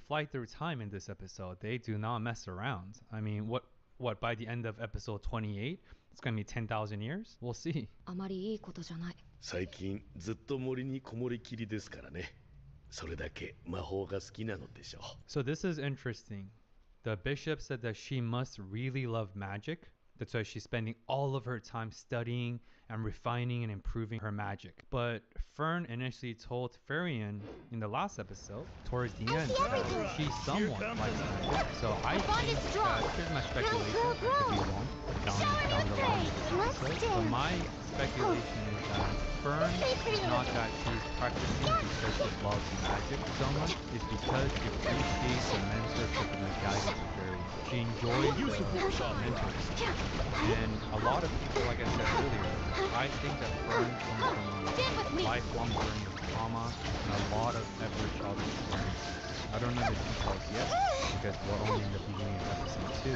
fly through time in this episode. They do not mess around. I mean, what by the end of episode 28, it's going to be 10,000 years? We'll see. あまりいいことじゃない。最近ずっと森にこもりきりですからね。それだけ魔法が好きなのでしょう。 So this is interesting. The bishop said that she must really love magic. That's why she's spending all of her time studying and refining and improving her magic. But Fern initially told Farian in the last episode, towards the end, that she somewhat likes magic. So I think that, here's my speculation, I could be wrong down the line of this episode. But my speculation is that Fern is not that she's practicing because she loves magic so much. It's because she appreciates the mentorship and the guidance of Farian. She enjoys the mentorship. And a lot of people, like I said earlier, I think that Fern comes from lifelong learning of trauma and a lot of ever childhood experiences. I don't know the details yet because we're only in the beginning of episode 2.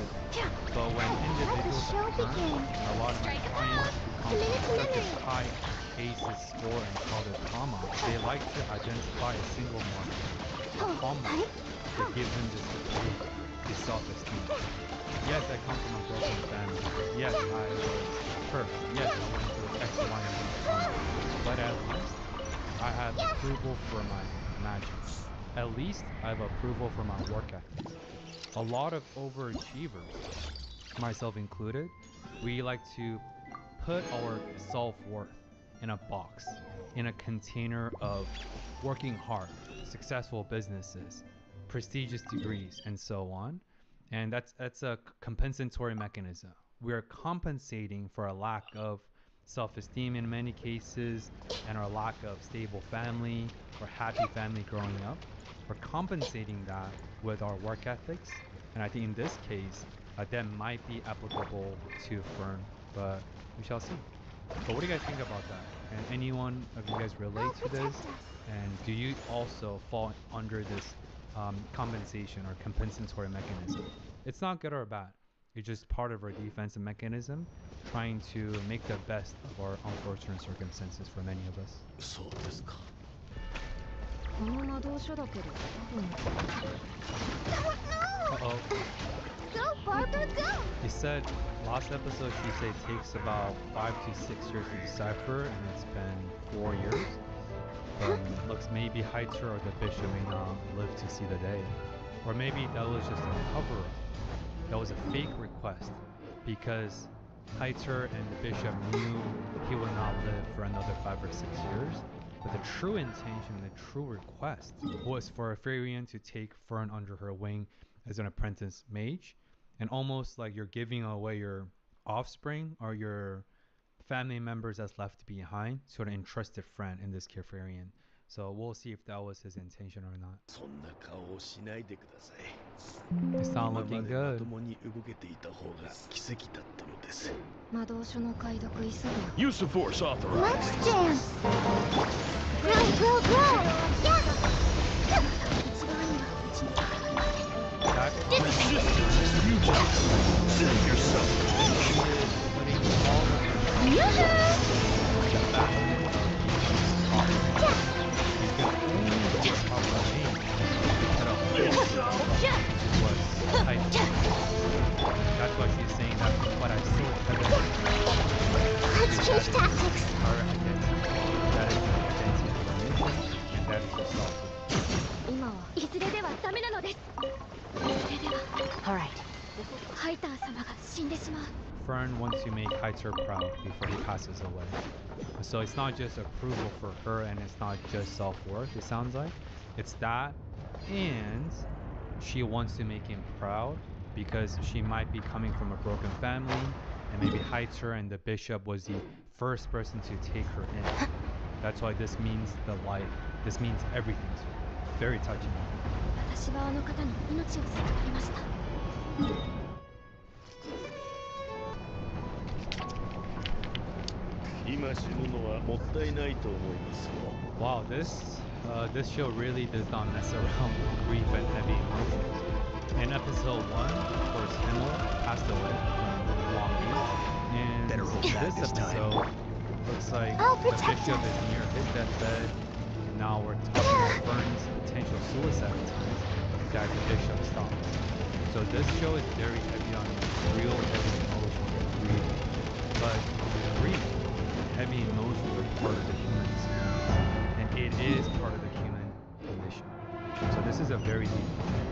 But when individuals are Fern, and a lot of my clients who come from such a high ACEs score and childhood trauma, they like to identify a single marker, a hallmark, to give them this approval, this self-esteem. Yes, I come from a broken family. Yes, I was hurt. Yes, I went through X, Y, and Z trauma. But at least I have approval for my magic. At least I have approval for my work ethic. A lot of overachievers, myself included, we like to put our self-worth in a box, in a container of working hard, successful businesses, prestigious degrees, and so on. And that's a compensatory mechanism. We are compensating for a lack of self-esteem in many cases and our lack of stable family or happy family growing up. We're compensating that with our work ethics. And I think in this case, that might be applicable to Fern, but we shall see. But what do you guys think about that? Can anyone of you guys relate to this? And do you also fall under this compensation or compensatory mechanism? It's not good or bad. It's just part of our defensive mechanism, trying to make the best of our unfortunate circumstances for many of us. そうですか。この魔導書だけど多分。Uh-oh. Go, Barbara, go! He said last episode she said it takes about 5 to 6 years to decipher, and it's been 4 years. But looks maybe Heitzer or the bishop may not live to see the day. Or maybe that was just a cover-up. That was a fake request because Heitzer and the bishop knew he would not live for another 5 or 6 years. But the true intention, the true request was for Farian to take Fern under her wing as an apprentice mage, and almost like you're giving away your offspring or your family members that's left behind to an entrusted friend, in this case Farian. So we'll see if that was his intention or not. そんな顔をしないでください。 It's not 今ま looking でま good. ともに動けていた方が奇跡だったのです。魔導書の解読急ぐよ。 Use of force authorized. Let's jam! Grow, grow, grow! Yes! That Resistance is futile. Save yourself. putting all of the back you can only get top of me instead of was tight. That's why she's saying that, but I still Let's change tactics. her identity. That is the identity of the mission, and that is the self. 今はいずれではダメなのです。いずれでは。Alright. ハイター様が死んでしまう。Fern wants to make Heitzer proud before he passes away. So it's not just approval for her and it's not just self-worth, it sounds like. It's that, and she wants to make him proud because she might be coming from a broken family, and maybe Heitzer and the bishop was the first person to take her in. That's why this means the life. This means everything to her. Very touching. 私はあの方に命を授かりました。 今死ぬのはもったいないと思いますよ。 Wow, this show really does not mess around with grief and heavy emotions. In episode 1, of course, Himmel passed away from long age, and Better roll back this this time. episode looks like I'll the protect bishop us. is near his deathbed. Now we're talking about Fern's potential suicide attempt. that the bishop stops. So this show is very heavy on real heavy emotions, grief. But grief, heavy emotions are part of the human experience. And it is part of the human condition. So this is a very deep point.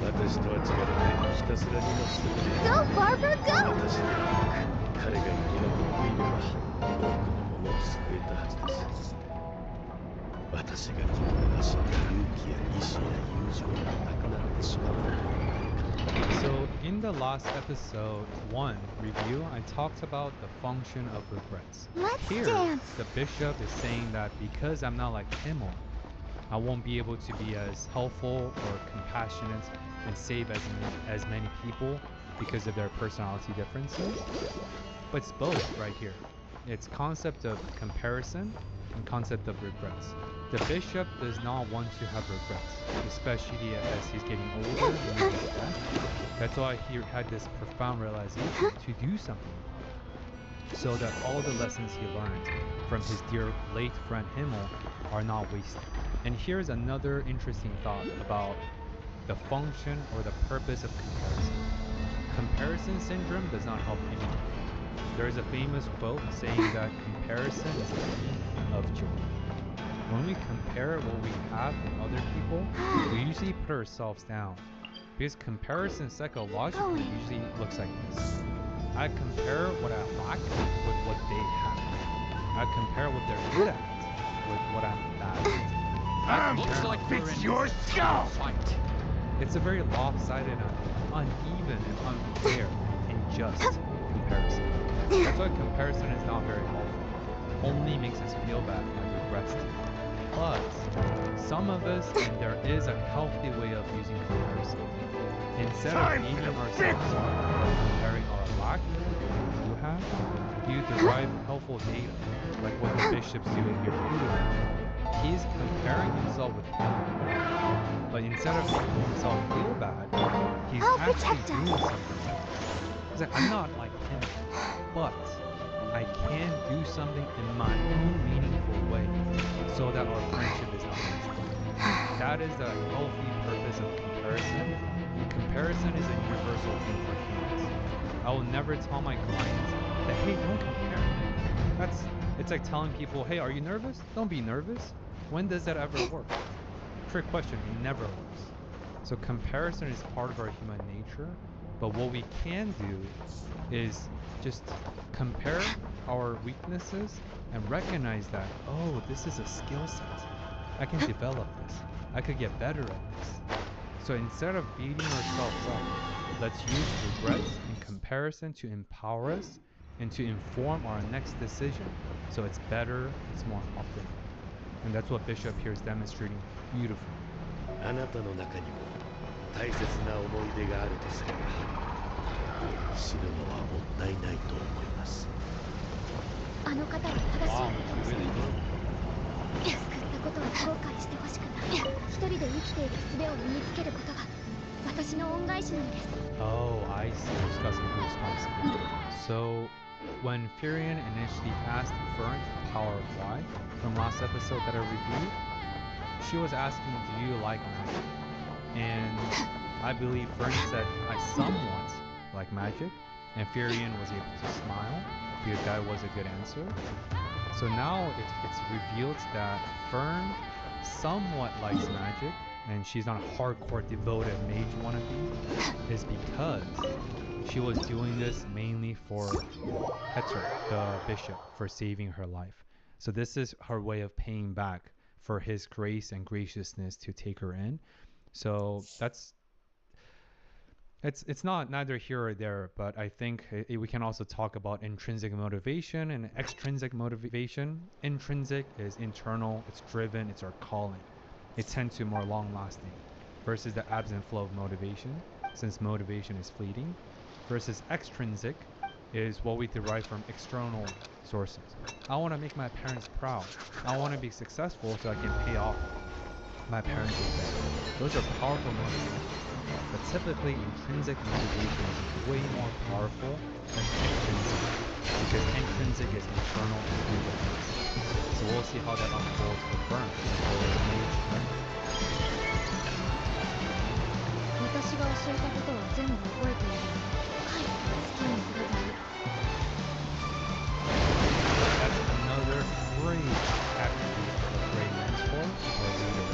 私とは違ってひたすらにまっすぐで Go, Barbara, go! 私ではなく彼が生き残っていれば多くのものを救えたはずです私がこのまま死んだ勇気や意志や友情がなくなってしまうのではないか So in the last episode 1 review, I talked about the function of regrets. Let's Here, dance! the bishop is saying that because I'm not like Himmel, I won't be able to be as helpful or compassionate and save as many people because of their personality differences. But it's both right here. It's concept of comparison and concept of regrets. The bishop does not want to have regrets, especially as he's getting older and moving to death. That's why he had this profound realization to do something so that all the lessons he learned from his dear late friend Himmel are not wasted. And here's another interesting thought about the function or the purpose of comparison. Comparison syndrome does not help anyone. There is a famous quote saying that comparison is the thief of joy. When we compare what we have with other people, we usually put ourselves down. Because comparison psychologically usually looks like this. I compare what I lack with what they have. I compare what they're good at with what I'm bad at. Looks like it's your skull! It's a very lopsided, uneven, and unfair, and unjust comparison. That's why comparison is not very helpful. It only makes us feel bad and regrets. But some of us, and there is a healthy way of using comparison. Instead of beating ourselves up or comparing our lack with what you have, you derive helpful data, like what the bishop's doing here beautifully. He's comparing himself with him. But instead of making himself feel bad, he's actually doing something. He's like, I'm not like him, but I can do something in my own meaningful way so that our friendship is uplifted. That is the healthy purpose of comparison. Comparison is a universal thing for humans. I will never tell my clients that, hey, don't compare. It's like telling people, hey, are you nervous? Don't be nervous. When does that ever work? Trick question, it never works. So comparison is part of our human nature, but what we can do is just compare our weaknesses and recognize that, oh, this is a skill set. I can develop this. I could get better at this. So instead of beating ourselves up, let's use regrets and comparison to empower us and to inform our next decision. So it's better, it's more authentic. And that's what Bishop here is demonstrating beautifully. あなたの中にも大切な思い出があるとすれば死ぬのはもったいないと思いますあの方は正しい Wow, ことを she してい really ます good. 救ったことを後悔してほしくない一人で生きている術を身につけることが私の恩返しなのです Oh, I see. Discussing goosebumps. So, when Furion initially asked Fern the power of why from last episode that I reviewed, she was asking, do you like magic? And I believe Fern said, I somewhat like magic, and Furion was able to smile because that was a good answer. So now it's revealed that Fern somewhat likes magic, and she's not a hardcore devoted mage wannabe, is because she was doing this mainly for Petter, the bishop, for saving her life. So this is her way of paying back for his grace and graciousness to take her in. So it's not neither here or there, but I think we can also talk about intrinsic motivation and extrinsic motivation. Intrinsic is internal, it's driven, it's our calling. It tends to more long-lasting versus the abs and flow of motivation, since motivation is fleeting, versus extrinsic is what we derive from external sources. I want to make my parents proud. I want to be successful so I can pay off my parents' debt. Those are powerful motivations. But typically, intrinsic motivation is way more powerful than extrinsic, because intrinsic is internal and driven. So we'll see how that unfolds for Fern. 私が教えたことは全部覚えているよ。はい、好きにすればいい。 That's another great attribute of a great mentor or leader.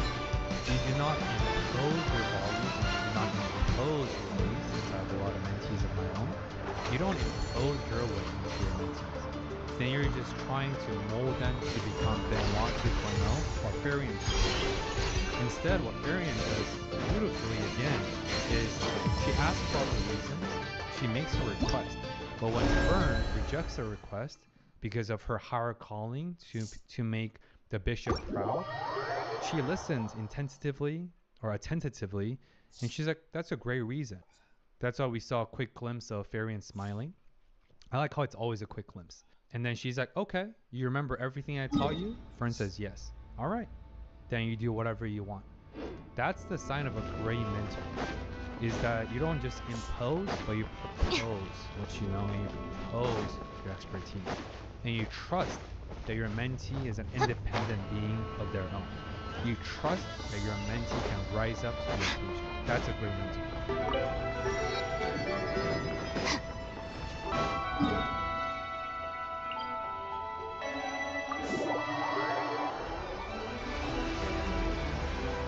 You do not impose your values, and you do not impose your ways, since I have a lot of mentees of my own. You don't impose your way into your mentees. Then you're just trying to mold them to become Benoit 2.0 or Farian 2.0. Instead, what Farian does beautifully again is she asks all the reasons, she makes a request. But when Fern rejects a request because of her higher calling to make the bishop proud, she listens attentively, and she's like, that's a great reason. That's why we saw a quick glimpse of Farian smiling. I like how it's always a quick glimpse. And then she's like, okay, you remember everything I taught you? Fern says yes. All right. Then you do whatever you want. That's the sign of a great mentor, is that you don't just impose, but you propose what you know, and you propose your expertise. And you trust that your mentee is an independent being of their own. You trust that your mentee can rise up to the occasion. That's a great mentor.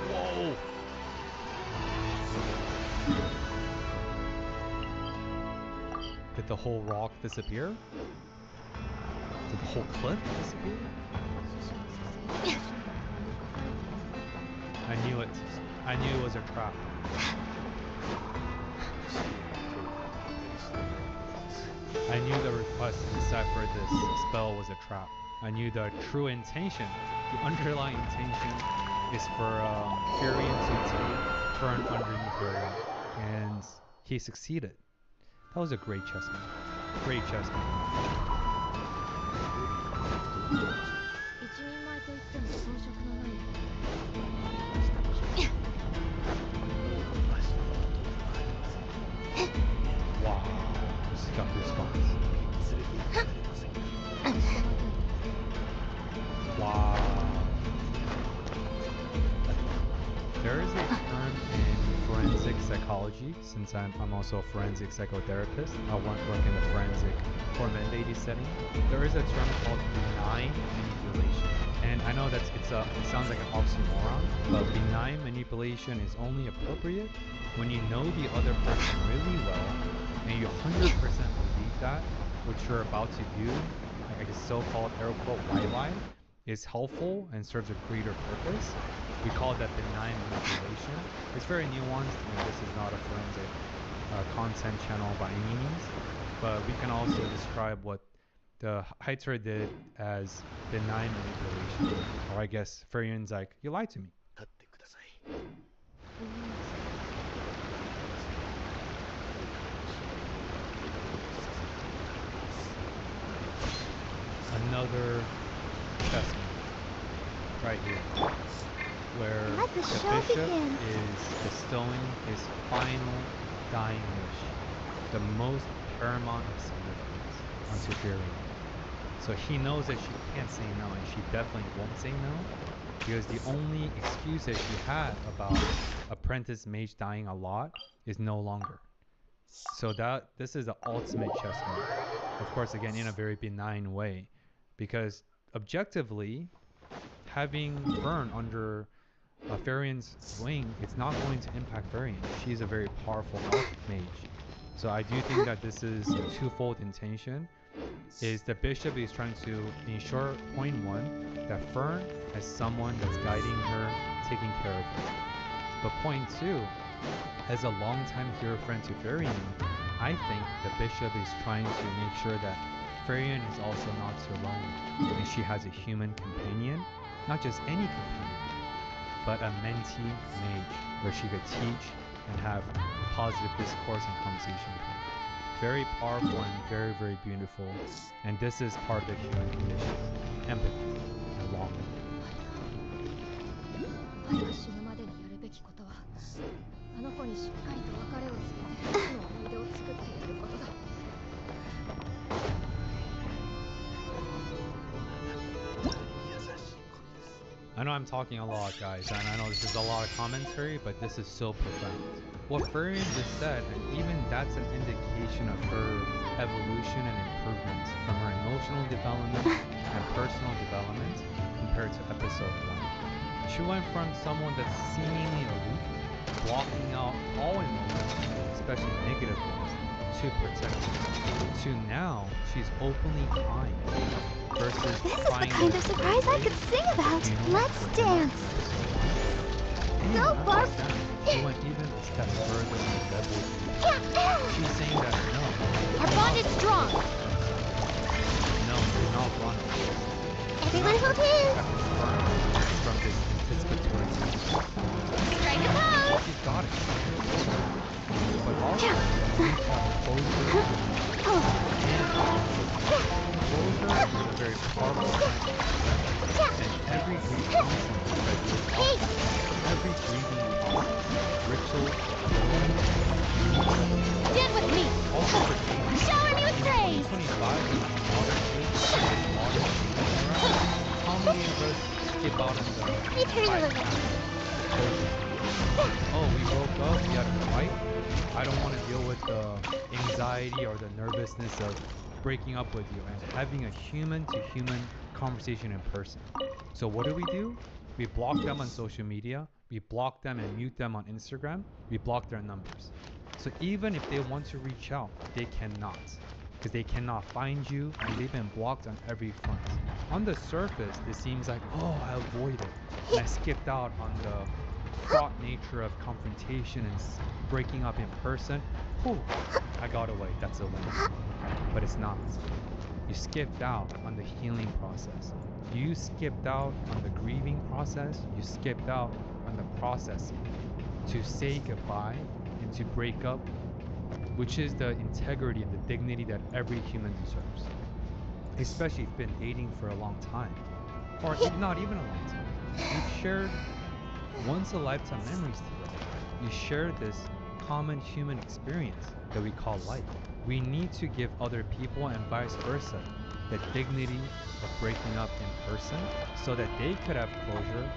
Whoa! Did the whole rock disappear? Did the whole cliff disappear? I knew it. I knew it was a trap. I knew the request inside for this spell was a trap. I knew the true intention, the underlying intention is for Farian to take Fern underneath her wing. And he succeeded. That was a great chess move. Great chess move. 一人前といっても遜色のない。 Wow, this got goosebumps. Wow. There is a term in forensic psychology, since I'm also a forensic psychotherapist. I work in the forensic formality setting. There is a term called benign manipulation. And I know it sounds like an oxymoron, but benign manipulation is only appropriate when you know the other person really well and you 100% believe that what you're about to do, like a so-called air quote white lie, is helpful and serves a greater purpose. We call that benign manipulation. It's very nuanced, and this is not a forensic content channel by any means, but we can also describe what the Heitzer did as benign manipulation. Or I guess Farian's like, you lied to me. Another chess move right here, where Let the the show bishop begin. is bestowing his final dying wish, the most paramount of significance, onto Farian. So he knows that she can't say no, and she definitely won't say no, because the only excuse that she had about apprentice mage dying a lot is no longer. So this is the ultimate chess move. Of course, again, in a very benign way, because objectively, having Fern under Farian's wing, it's not going to impact Farian. She's a very powerful elf mage. So I do think that this is a twofold intention. Is the bishop is trying to ensure, point one, that Fern has someone that's guiding her, taking care of her. But point two, as a longtime hero friend to Farian, I think the bishop is trying to make sure that Farian is also not so lonely, and she has a human companion, not just any companion, but a mentee mage where she could teach and have positive discourse and conversation with her. Very powerful and very, very beautiful, and this is part of the human condition, empathy and longing. 早く死ぬまでにやるべきことは、あの子にしっかりと別れを告げて、の思い出を作ってやることだ。 I know I'm talking a lot, guys, and I know this is a lot of commentary, but this is so profound. what Furion just said, and even that's an indication of her evolution and improvement from her emotional development and personal development compared to episode 1. She went from someone that's seemingly aloof, blocking out all emotions, especially negative ones, to protecting, to now she's openly crying versus This is the crying kind of surprise I could sing about. Let's dance. And Go, not Barf. just that, she went even a step further than Rebel. She's saying that no, Our bond is strong. no, you're not wrong. Everyone hold hands. From this anticipatory scene. Strike a pose. She's got it. But also, we have closure. Oh. Closure is a very powerful concept. And every grief counseling that you offer, every grieving ritual, Stand with me. also pertains Shower me with praise. 2025 in modern age, modern era. How many of us skip out on the Eternal fight? event. Oh, we broke up, we had a fight. I don't want to deal with the anxiety or the nervousness of breaking up with you and having a human-to-human conversation in person. So what do? We block them on social media, we block them and mute them on Instagram, we block their numbers. So even if they want to reach out, they cannot. Because they cannot find you and they've been blocked on every front. On the surface, it seems like, oh, I avoided and I skipped out on the fraught nature of confrontation and breaking up in person. Whew, I got away, that's a win. But it's not. You skipped out on the healing process. You skipped out on the grieving process. You skipped out on the processing. To say goodbye and to break up, which is the integrity and the dignity that every human deserves. Especially if you've been dating for a long time. Or not even a long time. You've shared once a lifetime memories together. You share this common human experience that we call life. We need to give other people and vice versa the dignity of breaking up in person so that they could have closure,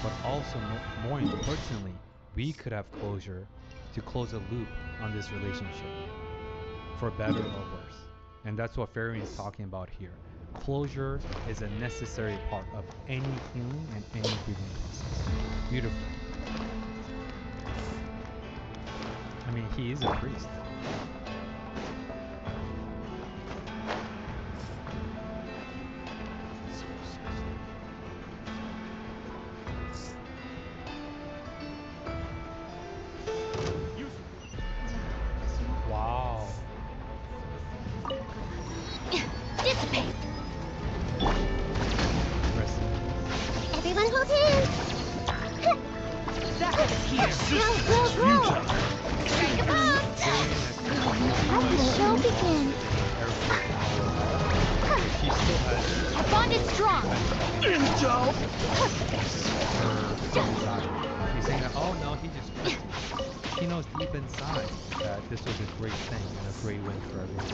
but also more importantly, we could have closure to close a loop on this relationship, for better or worse. And that's what Fairy is talking about here. Closure is a necessary part of any healing and any grieving process. Beautiful. I mean, he is a priest. Wow. Dissipate. Interesting. Everyone hold hands. Go. Strike a pose. How did the show begin? She still has Our bond is strong. her inside. He's saying that, oh no, he just tricked me. He knows deep inside that this was a great thing and a great win for everyone.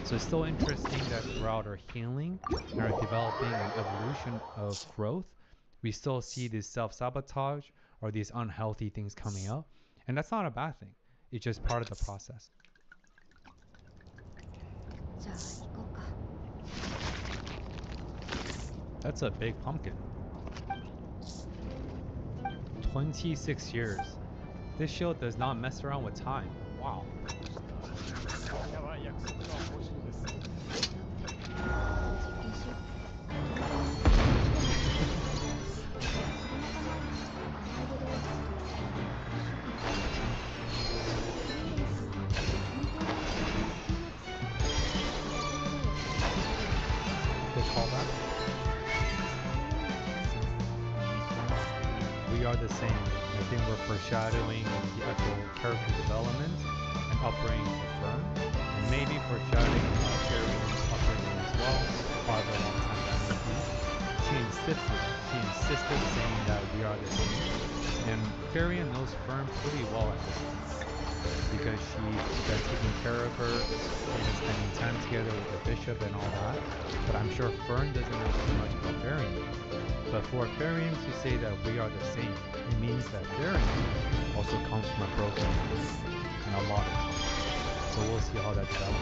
So it's still interesting that throughout our healing and our developing and evolution of growth, we still see this self-sabotage or these unhealthy things coming up. And that's not a bad thing. It's just part of the process. じゃあ行こうか。 That's a big pumpkin. 26 years. This show does not mess around with time. Wow. They call that? We are the same. I think we're foreshadowing the actual character development and upbringing of Fern, and maybe foreshadowing Carrie's upbringing as well, however long time that may be. She insisted saying that we are the same. And Farian knows Fern pretty well at this point, because she's been taking care of her, and been spending time together with the bishop and all that. But I'm sure Fern doesn't know too much about Farian. But for Farian to say that we are the same, it means that Farian also comes from a broken family. model. So we'll see how that develops.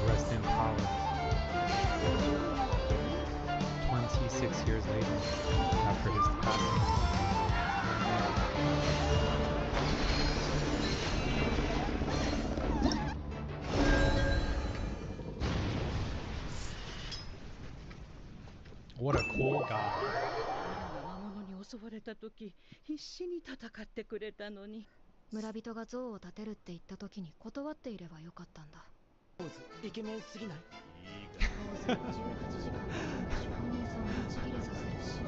Rest in power. 26 years later, after his passing. What a cool guy. 魔物に襲われた時必死に戦ってくれたのに。村人が像を建てるって言った時に断っていればよかったんだ。イケメンすぎない？18時間お兄さんをちぎれさせるし